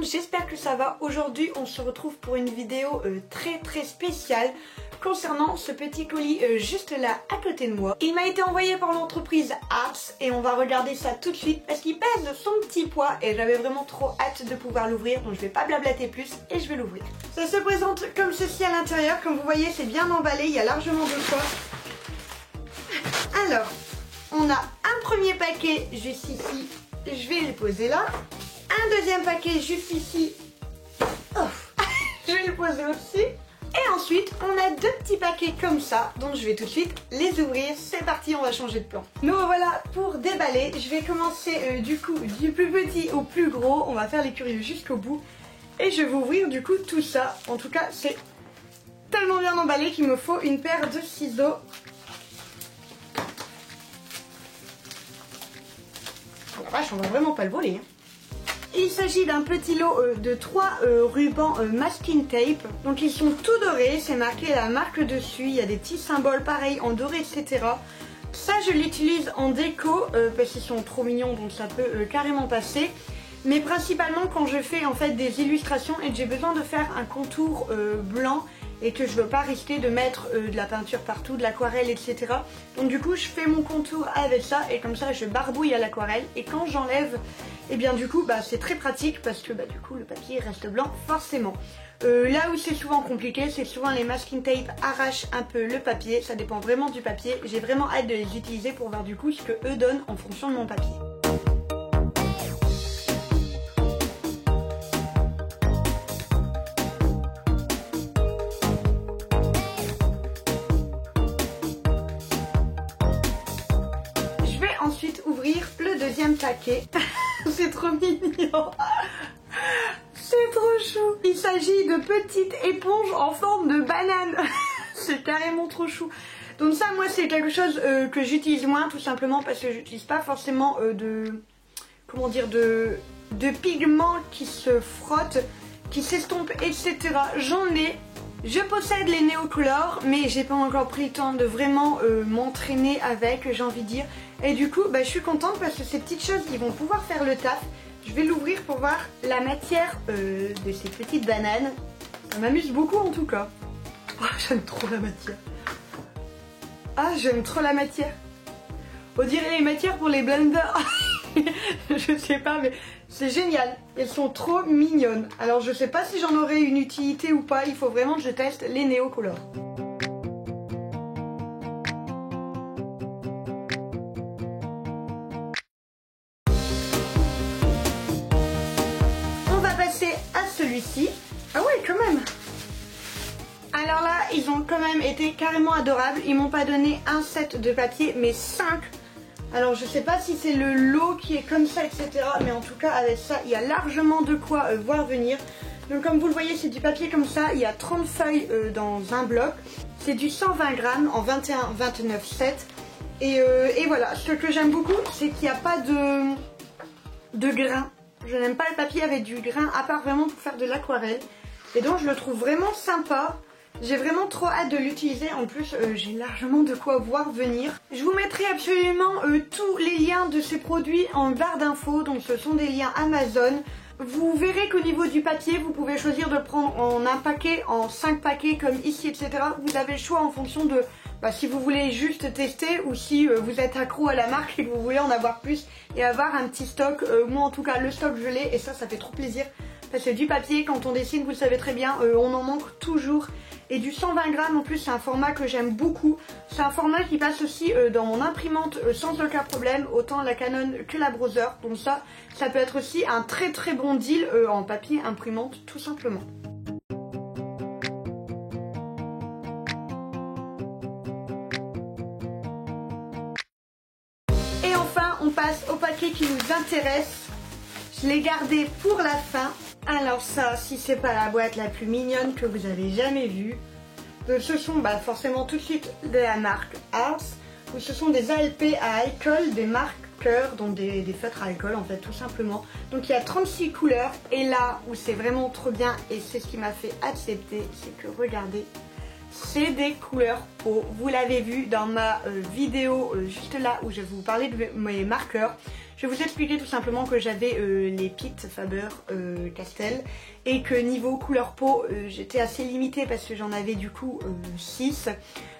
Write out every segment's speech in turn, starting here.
monde, j'espère que ça va. Aujourd'hui on se retrouve pour une vidéo très spéciale concernant ce petit colis juste là à côté de moi. Il m'a été envoyé par l'entreprise Ars et on va regarder ça tout de suite parce qu'il pèse son petit poids et j'avais vraiment trop hâte de pouvoir l'ouvrir, donc je vais pas blablater plus et je vais l'ouvrir. Ça se présente comme ceci à l'intérieur, comme vous voyez c'est bien emballé, il y a largement de quoi. Alors, on a un premier paquet juste ici, je vais le poser là. Un deuxième paquet juste ici, oh, je vais le poser aussi. Et ensuite, on a deux petits paquets comme ça, donc je vais tout de suite les ouvrir. C'est parti, on va changer de plan. Nous voilà pour déballer. Je vais commencer du coup du plus petit au plus gros. On va faire les curieux jusqu'au bout. Et je vais ouvrir du coup tout ça. En tout cas, c'est tellement bien emballé qu'il me faut une paire de ciseaux. Oh la vache, on va vraiment pas le voler, hein. Il s'agit d'un petit lot de 3 rubans masking tape. Donc ils sont tout dorés, c'est marqué la marque dessus, il y a des petits symboles pareils en doré, etc. Ça je l'utilise en déco parce qu'ils sont trop mignons, donc ça peut carrément passer. Mais principalement quand je fais en fait des illustrations et que j'ai besoin de faire un contour blanc et que je veux pas risquer de mettre de la peinture partout, de l'aquarelle, etc. Donc du coup je fais mon contour avec ça et comme ça je barbouille à l'aquarelle et quand j'enlève, et bien du coup c'est très pratique parce que du coup le papier reste blanc forcément. Là où c'est souvent compliqué, c'est souvent les masking tape arrachent un peu le papier, ça dépend vraiment du papier. J'ai vraiment hâte de les utiliser pour voir du coup ce que eux donnent en fonction de mon papier. Ensuite ouvrir le deuxième paquet. C'est trop mignon. C'est trop chou. Il s'agit de petites éponges en forme de banane. C'est carrément trop chou. Donc ça moi c'est quelque chose que j'utilise moins tout simplement parce que j'utilise pas forcément de pigments qui se frottent, qui s'estompent, etc. J'en ai. Je possède les Neocolor mais j'ai pas encore pris le temps de vraiment m'entraîner avec, j'ai envie de dire. Et du coup je suis contente parce que ces petites choses ils vont pouvoir faire le taf. Je vais l'ouvrir pour voir la matière de ces petites bananes. Ça m'amuse beaucoup en tout cas. Oh, j'aime trop la matière. Ah j'aime trop la matière. On dirait les matières pour les blenders. Je sais pas mais c'est génial. Elles sont trop mignonnes. Alors je sais pas si j'en aurai une utilité ou pas. Il faut vraiment que je teste les Neocolor. À celui-ci. Ah ouais quand même. Alors là ils ont quand même été carrément adorables. Ils m'ont pas donné un set de papier mais 5. Alors je sais pas si c'est le lot qui est comme ça etc. Mais en tout cas avec ça il y a largement de quoi voir venir. Donc comme vous le voyez c'est du papier comme ça. Il y a 30 feuilles dans un bloc. C'est du 120 grammes en 21-29-7. Et voilà, ce que j'aime beaucoup c'est qu'il n'y a pas de grains. Je n'aime pas le papier avec du grain à part vraiment pour faire de l'aquarelle. Et donc je le trouve vraiment sympa. J'ai vraiment trop hâte de l'utiliser. En plus j'ai largement de quoi voir venir. Je vous mettrai absolument tous les liens de ces produits en barre d'infos. Donc ce sont des liens Amazon. Vous verrez qu'au niveau du papier vous pouvez choisir de prendre en un paquet, en 5 paquets comme ici etc. Vous avez le choix en fonction de si vous voulez juste tester ou si vous êtes accro à la marque et que vous voulez en avoir plus et avoir un petit stock. Moi en tout cas le stock je l'ai et ça fait trop plaisir parce que du papier quand on dessine vous le savez très bien on en manque toujours. Et du 120 grammes en plus c'est un format que j'aime beaucoup. C'est un format qui passe aussi dans mon imprimante sans aucun problème, autant la Canon que la Brother. Donc ça peut être aussi un très bon deal en papier imprimante tout simplement. Et enfin on passe au paquet qui nous intéresse. Je l'ai gardé pour la fin. Alors ça, si c'est pas la boîte la plus mignonne que vous avez jamais vue. Ce sont forcément tout de suite de la marque Ars. Ou ce sont des ALP à alcool, des marqueurs, donc des feutres à alcool en fait tout simplement. Donc il y a 36 couleurs et là où c'est vraiment trop bien et c'est ce qui m'a fait accepter, c'est que regardez, c'est des couleurs peau. Vous l'avez vu dans ma vidéo juste là où je vais vous parler de mes marqueurs. Je vais vous expliquer tout simplement que j'avais les Pitt Faber Castell et que niveau couleur peau j'étais assez limitée parce que j'en avais du coup 6.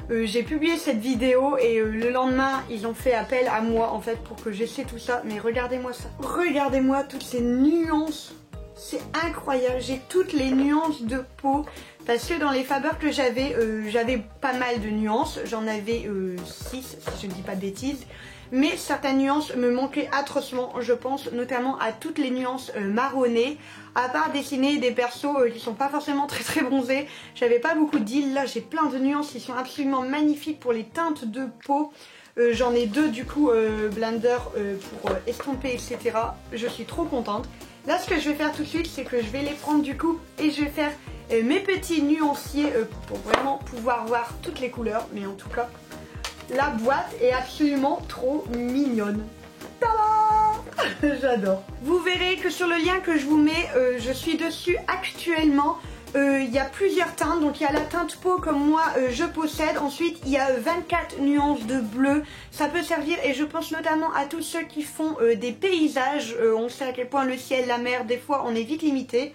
J'ai publié cette vidéo et le lendemain ils ont fait appel à moi en fait pour que j'essaie tout ça. Mais regardez-moi ça, regardez-moi toutes ces nuances, c'est incroyable, j'ai toutes les nuances de peau. Parce que dans les Faber que j'avais pas mal de nuances, j'en avais 6 si je ne dis pas de bêtises. Mais certaines nuances me manquaient atrocement, je pense notamment à toutes les nuances marronnées. À part dessiner des persos qui sont pas forcément très bronzés, j'avais pas beaucoup d'îles. Là j'ai plein de nuances qui sont absolument magnifiques pour les teintes de peau. J'en ai 2 du coup blender pour estomper etc. Je suis trop contente. Là ce que je vais faire tout de suite c'est que je vais les prendre du coup et je vais faire mes petits nuanciers pour vraiment pouvoir voir toutes les couleurs. Mais en tout cas la boîte est absolument trop mignonne. Tada! J'adore. Vous verrez que sur le lien que je vous mets, je suis dessus actuellement. Il y a plusieurs teintes, donc il y a la teinte peau comme moi je possède. Ensuite il y a 24 nuances de bleu. Ça peut servir et je pense notamment à tous ceux qui font des paysages. On sait à quel point le ciel, la mer, des fois on est vite limité.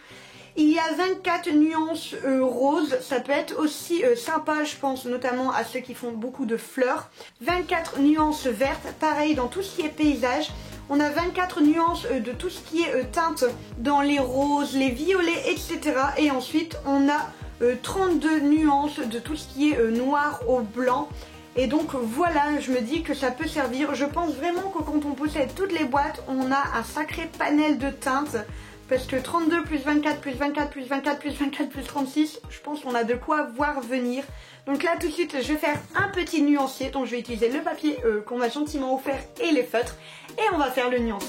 Il y a 24 nuances roses, ça peut être aussi sympa, je pense notamment à ceux qui font beaucoup de fleurs. 24 nuances vertes, pareil dans tout ce qui est paysage. On a 24 nuances de tout ce qui est teinte dans les roses, les violets, etc. Et ensuite on a 32 nuances de tout ce qui est noir au blanc. Et donc voilà, je me dis que ça peut servir. Je pense vraiment que quand on possède toutes les boîtes, on a un sacré panel de teintes. Parce que 32 plus 24 plus 24 plus 24 plus 24 plus 36, je pense qu'on a de quoi voir venir. Donc là tout de suite je vais faire un petit nuancier. Donc je vais utiliser le papier qu'on m'a gentiment offert et les feutres. Et on va faire le nuancier.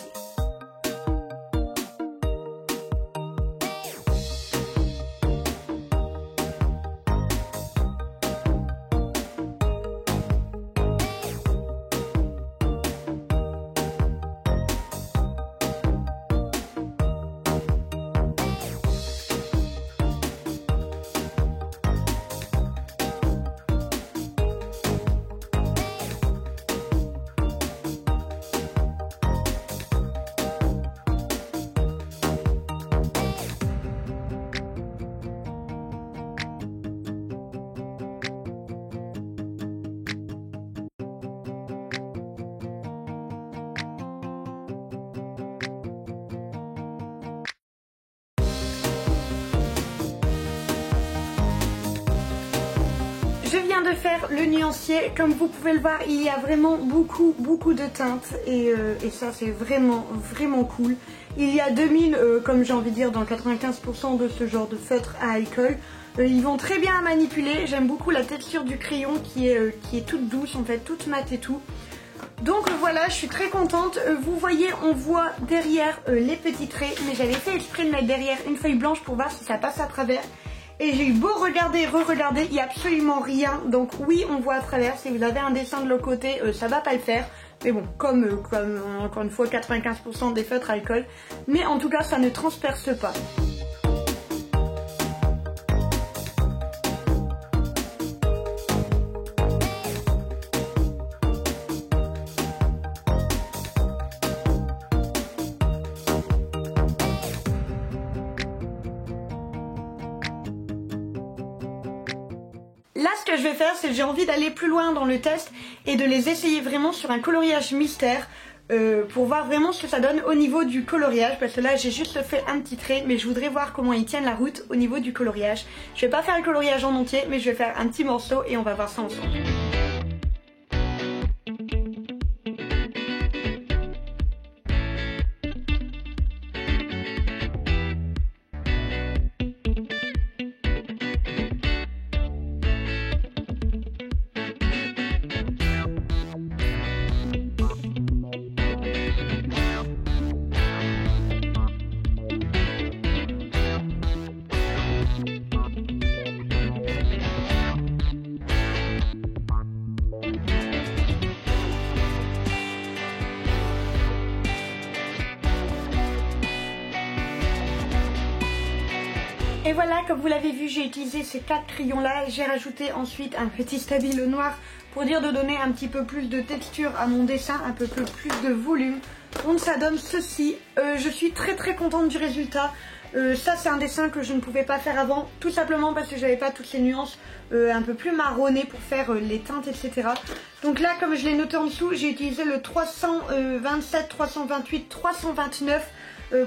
Je viens de faire le nuancier, comme vous pouvez le voir il y a vraiment beaucoup de teintes et ça c'est vraiment cool. Il y a 2000 comme j'ai envie de dire dans 95% de ce genre de feutre à alcool. Ils vont très bien à manipuler, j'aime beaucoup la texture du crayon qui est toute douce en fait, toute mate et tout. Donc voilà, je suis très contente. Vous voyez, on voit derrière les petits traits, mais j'avais fait exprès de mettre derrière une feuille blanche pour voir si ça passe à travers. Et j'ai eu beau regarder, re-regarder, il n'y a absolument rien. Donc oui, on voit à travers. Si vous avez un dessin de l'autre côté, ça va pas le faire. Mais bon, comme encore une fois 95% des feutres alcool. Mais en tout cas, ça ne transperce pas. Là ce que je vais faire c'est que j'ai envie d'aller plus loin dans le test et de les essayer vraiment sur un coloriage mystère pour voir vraiment ce que ça donne au niveau du coloriage, parce que là j'ai juste fait un petit trait mais je voudrais voir comment ils tiennent la route au niveau du coloriage. Je vais pas faire le coloriage en entier mais je vais faire un petit morceau et on va voir ça ensemble. Et voilà, comme vous l'avez vu, j'ai utilisé ces 4 crayons là. J'ai rajouté ensuite un petit stabilo noir pour dire de donner un petit peu plus de texture à mon dessin, un peu plus de volume. Donc ça donne ceci. Je suis très contente du résultat. Ça c'est un dessin que je ne pouvais pas faire avant, tout simplement parce que j'avais pas toutes ces nuances un peu plus marronnées pour faire les teintes, etc. Donc là, comme je l'ai noté en dessous, j'ai utilisé le 327, 328, 329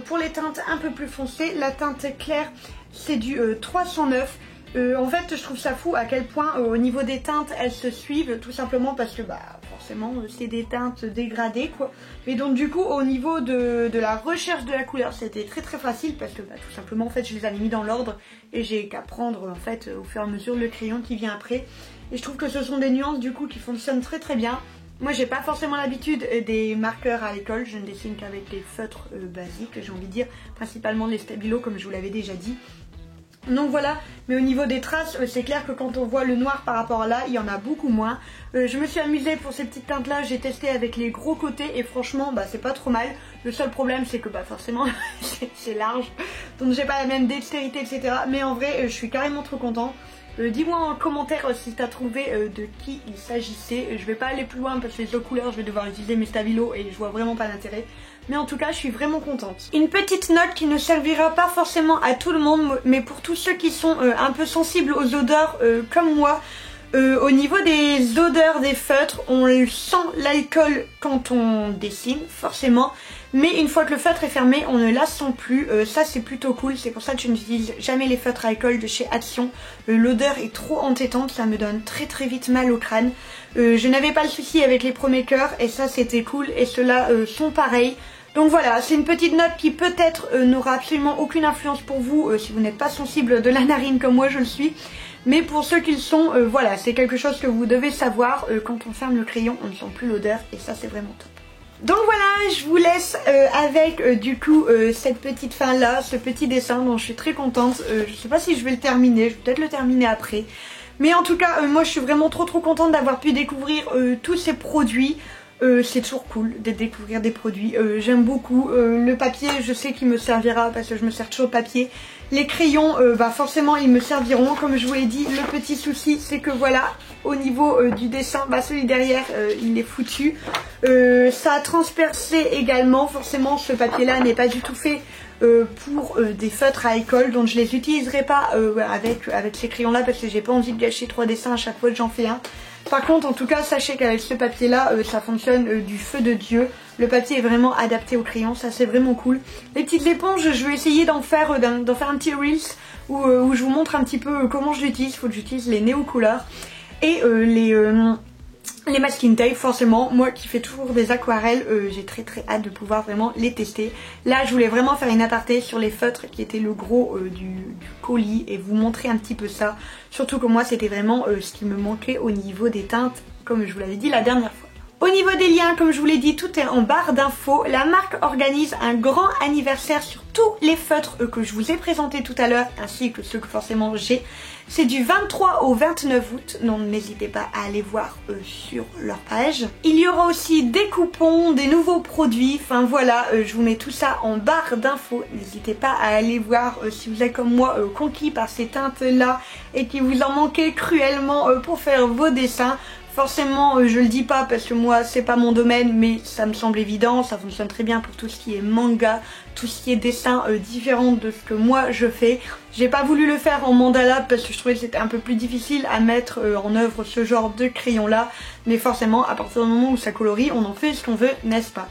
pour les teintes un peu plus foncées. La teinte claire c'est du 309. En fait je trouve ça fou à quel point au niveau des teintes elles se suivent, tout simplement parce que forcément c'est des teintes dégradées quoi. Mais donc du coup au niveau de la recherche de la couleur c'était très facile parce que tout simplement en fait je les avais mis dans l'ordre et j'ai qu'à prendre en fait au fur et à mesure le crayon qui vient après. Et je trouve que ce sont des nuances du coup qui fonctionnent très bien. Moi j'ai pas forcément l'habitude des marqueurs à l'école, je ne dessine qu'avec les feutres basiques, j'ai envie de dire, principalement les stabilos comme je vous l'avais déjà dit. Donc voilà, mais au niveau des traces, c'est clair que quand on voit le noir par rapport à là, il y en a beaucoup moins. Je me suis amusée pour ces petites teintes là, j'ai testé avec les gros côtés et franchement c'est pas trop mal. Le seul problème c'est que forcément c'est large, donc j'ai pas la même dextérité etc. Mais en vrai je suis carrément trop contente. Dis-moi en commentaire si tu as trouvé de qui il s'agissait. Je vais pas aller plus loin parce que les autres couleurs je vais devoir utiliser mes stabilos et je vois vraiment pas l'intérêt. Mais en tout cas je suis vraiment contente. Une petite note qui ne servira pas forcément à tout le monde, mais pour tous ceux qui sont un peu sensibles aux odeurs comme moi. Au niveau des odeurs des feutres, on sent l'alcool quand on dessine forcément. Mais une fois que le feutre est fermé, on ne la sent plus. Ça c'est plutôt cool, c'est pour ça que je n'utilise jamais les feutres à alcool de chez Action. L'odeur est trop entêtante, ça me donne très vite mal au crâne. Je n'avais pas le souci avec les premiers cœurs et ça c'était cool. Et ceux-là sont pareils. Donc voilà, c'est une petite note qui peut-être n'aura absolument aucune influence pour vous si vous n'êtes pas sensible de la narine comme moi je le suis. Mais pour ceux qui le sont, voilà, c'est quelque chose que vous devez savoir. Quand on ferme le crayon, on ne sent plus l'odeur et ça c'est vraiment top. Donc voilà, je vous laisse avec du coup cette petite fin là, ce petit dessin dont je suis très contente. Je sais pas si je vais le terminer, je vais peut-être le terminer après. Mais en tout cas, moi je suis vraiment trop contente d'avoir pu découvrir tous ces produits. C'est toujours cool de découvrir des produits, j'aime beaucoup. Le papier je sais qu'il me servira parce que je me sers toujours de papier. Les crayons forcément ils me serviront. Comme je vous l'ai dit, le petit souci c'est que voilà, au niveau du dessin, celui derrière il est foutu. Ça a transpercé également, forcément ce papier là n'est pas du tout fait pour des feutres à école, donc je les utiliserai pas avec ces crayons là parce que j'ai pas envie de gâcher 3 dessins à chaque fois que j'en fais un. Par contre en tout cas sachez qu'avec ce papier là ça fonctionne du feu de Dieu. Le papier est vraiment adapté au crayon, ça c'est vraiment cool. Les petites éponges je vais essayer d'en faire un petit reels où je vous montre un petit peu comment je l'utilise. Il faut que j'utilise les néo couleurs et les masking tape forcément. Moi qui fais toujours des aquarelles, j'ai très hâte de pouvoir vraiment les tester. Là je voulais vraiment faire une aparté sur les feutres qui étaient le gros du colis et vous montrer un petit peu ça. Surtout que moi c'était vraiment ce qui me manquait au niveau des teintes comme je vous l'avais dit la dernière fois. Au niveau des liens, comme je vous l'ai dit, tout est en barre d'infos. La marque organise un grand anniversaire sur tous les feutres que je vous ai présentés tout à l'heure, ainsi que ceux que forcément j'ai. C'est du 23 au 29 août, donc n'hésitez pas à aller voir sur leur page. Il y aura aussi des coupons, des nouveaux produits, enfin voilà, je vous mets tout ça en barre d'infos. N'hésitez pas à aller voir si vous êtes comme moi conquis par ces teintes là et qui vous en manquez cruellement pour faire vos dessins. Forcément je le dis pas parce que moi c'est pas mon domaine, mais ça me semble évident, ça fonctionne très bien pour tout ce qui est manga, tout ce qui est dessin différent de ce que moi je fais. J'ai pas voulu le faire en mandala parce que je trouvais que c'était un peu plus difficile à mettre en œuvre ce genre de crayon là, mais forcément à partir du moment où ça colorie on en fait ce qu'on veut, n'est-ce pas?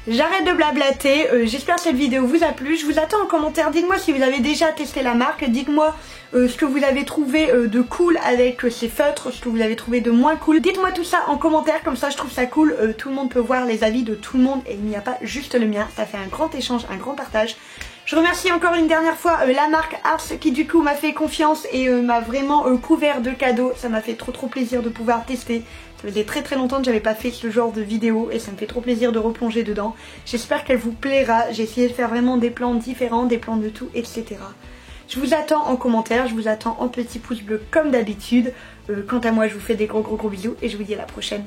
J'arrête de blablater, j'espère que cette vidéo vous a plu. Je vous attends en commentaire, dites-moi si vous avez déjà testé la marque, dites-moi ce que vous avez trouvé de cool avec ces feutres, ce que vous avez trouvé de moins cool. Dites-moi tout ça en commentaire, comme ça je trouve ça cool, tout le monde peut voir les avis de tout le monde et il n'y a pas juste le mien, ça fait un grand échange, un grand partage. Je remercie encore une dernière fois la marque Ars qui du coup m'a fait confiance et m'a vraiment couvert de cadeaux. Ça m'a fait trop plaisir de pouvoir tester. Ça faisait très longtemps que j'avais pas fait ce genre de vidéo et ça me fait trop plaisir de replonger dedans. J'espère qu'elle vous plaira. J'ai essayé de faire vraiment des plans différents, des plans de tout, etc. Je vous attends en commentaire, je vous attends en petits pouces bleus comme d'habitude. Quant à moi, je vous fais des gros bisous et je vous dis à la prochaine.